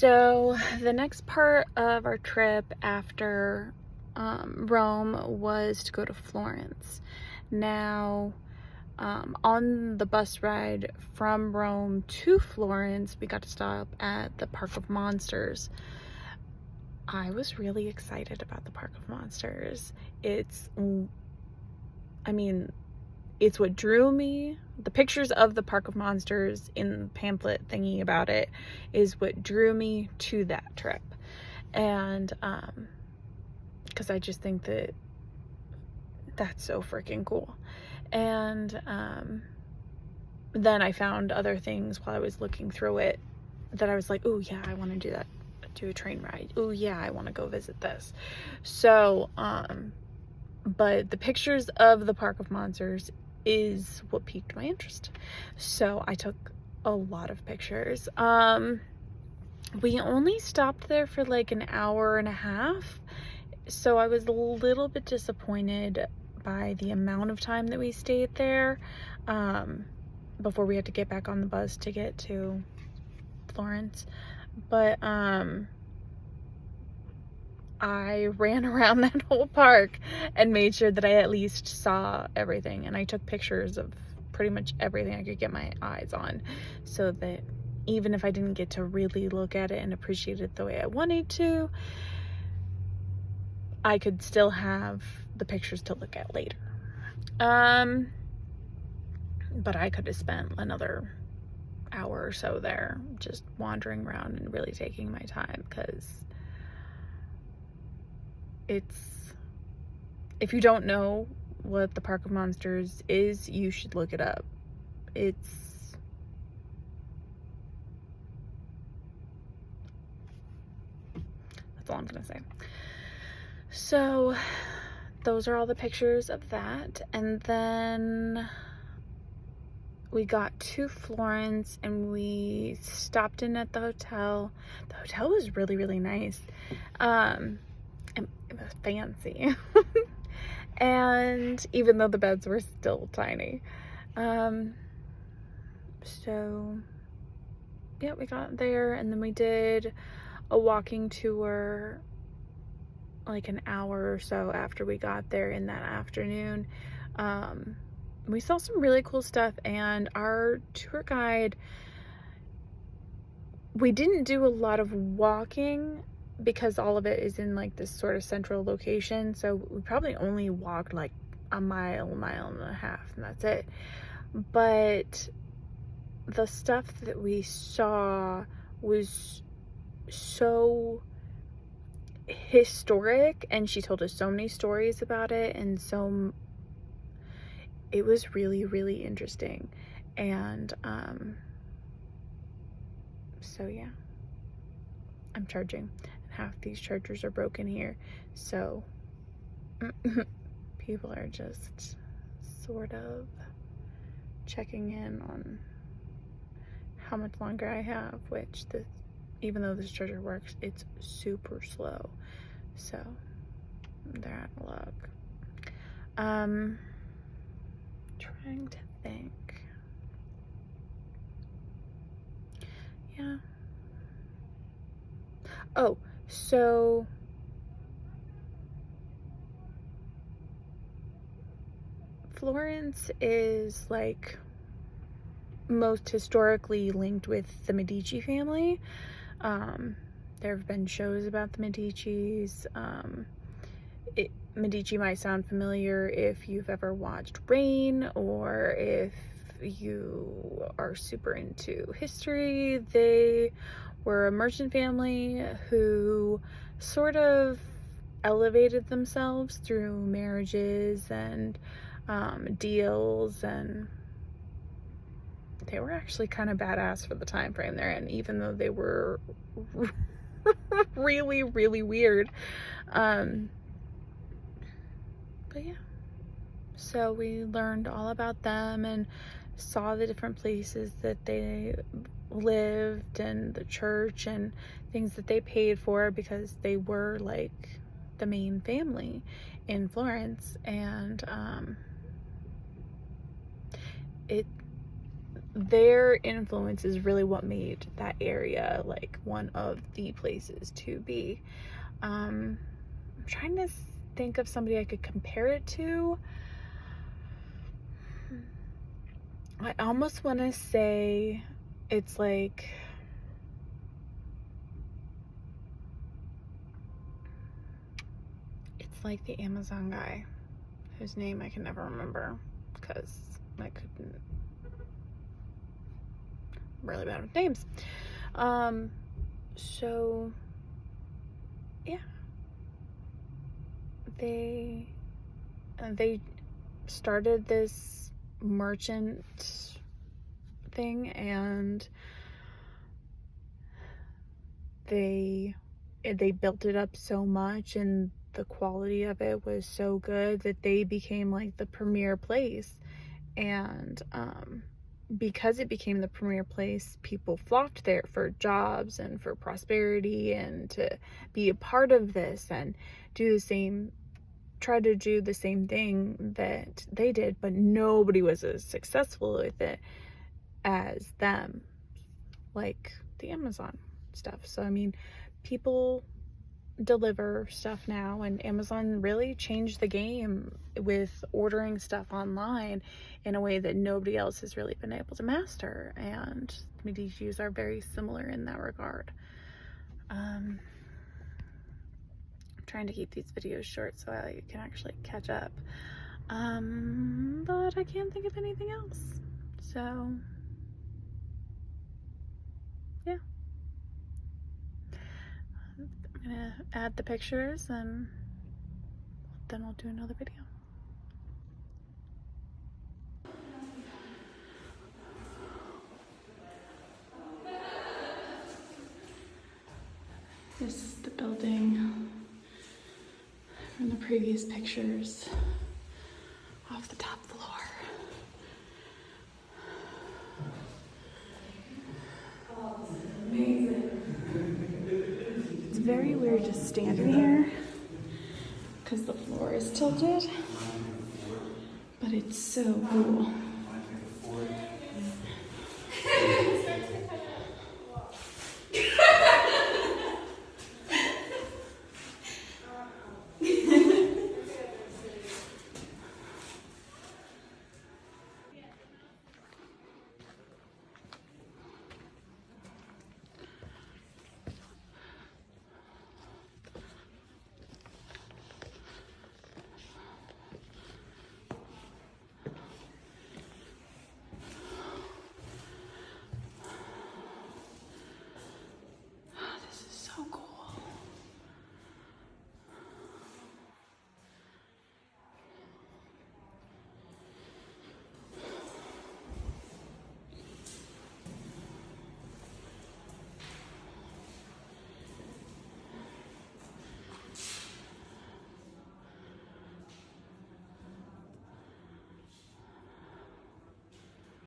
So the next part of our trip after Rome was to go to Florence. Now, on the bus ride from Rome to Florence, we got to stop at the Park of Monsters. I was really excited about the Park of Monsters. It's what drew me. The pictures of the Park of Monsters in the pamphlet thingy about it is what drew me to that trip. And because I just think that that's so freaking cool. And then I found other things while I was looking through it that I was like, oh yeah, I want to do that, do a train ride. Oh yeah, I want to go visit this. So but the pictures of the Park of Monsters is what piqued my interest. So I took a lot of pictures. We only stopped there for like an hour and a half. So I was a little bit disappointed by the amount of time that we stayed there before we had to get back on the bus to get to Florence. But I ran around that whole park and made sure that I at least saw everything, and I took pictures of pretty much everything I could get my eyes on, so that even if I didn't get to really look at it and appreciate it the way I wanted to, I could still have the pictures to look at later. But I could have spent another hour or so there just wandering around and really taking my time, because if you don't know what the Park of Monsters is, you should look it up. That's all I'm gonna say. So those are all the pictures of that. And then we got to Florence and we stopped in at the hotel. The hotel was really, really nice. And it was fancy. And even though the beds were still tiny. So yeah, we got there and then we did a walking tour like an hour or so after we got there in that afternoon. We saw some really cool stuff, and our tour guide, we didn't do a lot of walking because all of it is in like this sort of central location, so we probably only walked like a mile and a half, and that's it. But the stuff that we saw was so historic, and she told us so many stories about it, and so it was really, really interesting. And so yeah, I'm charging. Half these chargers are broken here, so people are just sort of checking in on how much longer I have, which even though this charger works, it's super slow, so they're out of luck. Trying to think. Yeah. Oh, so Florence is like most historically linked with the Medici family. There have been shows about the Medicis. Medici might sound familiar if you've ever watched Rain, or if you are super into history. They were a merchant family who sort of elevated themselves through marriages and deals, and they were actually kind of badass for the time frame they're in, even though they were really, really weird. But yeah, so we learned all about them and saw the different places that they lived and the church and things that they paid for, because they were like the main family in Florence. And their influence is really what made that area like one of the places to be. I'm trying to think of somebody I could compare it to. I almost want to say it's like the Amazon guy whose name I can never remember because I couldn't, I'm really bad with names. So yeah, they started this merchant thing, and they built it up so much, and the quality of it was so good that they became like the premier place. And because it became the premier place, people flocked there for jobs and for prosperity and to be a part of this and try to do the same thing that they did, but nobody was as successful with it as them, like the Amazon stuff. So I mean, people deliver stuff now, and Amazon really changed the game with ordering stuff online in a way that nobody else has really been able to master, and DGs are very similar in that regard. I'm trying to keep these videos short so I can actually catch up, but I can't think of anything else, so yeah. I'm gonna add the pictures and then I'll do another video. This is the building from the previous pictures off the top floor. It's very weird just standing here because the floor is tilted, but it's so cool.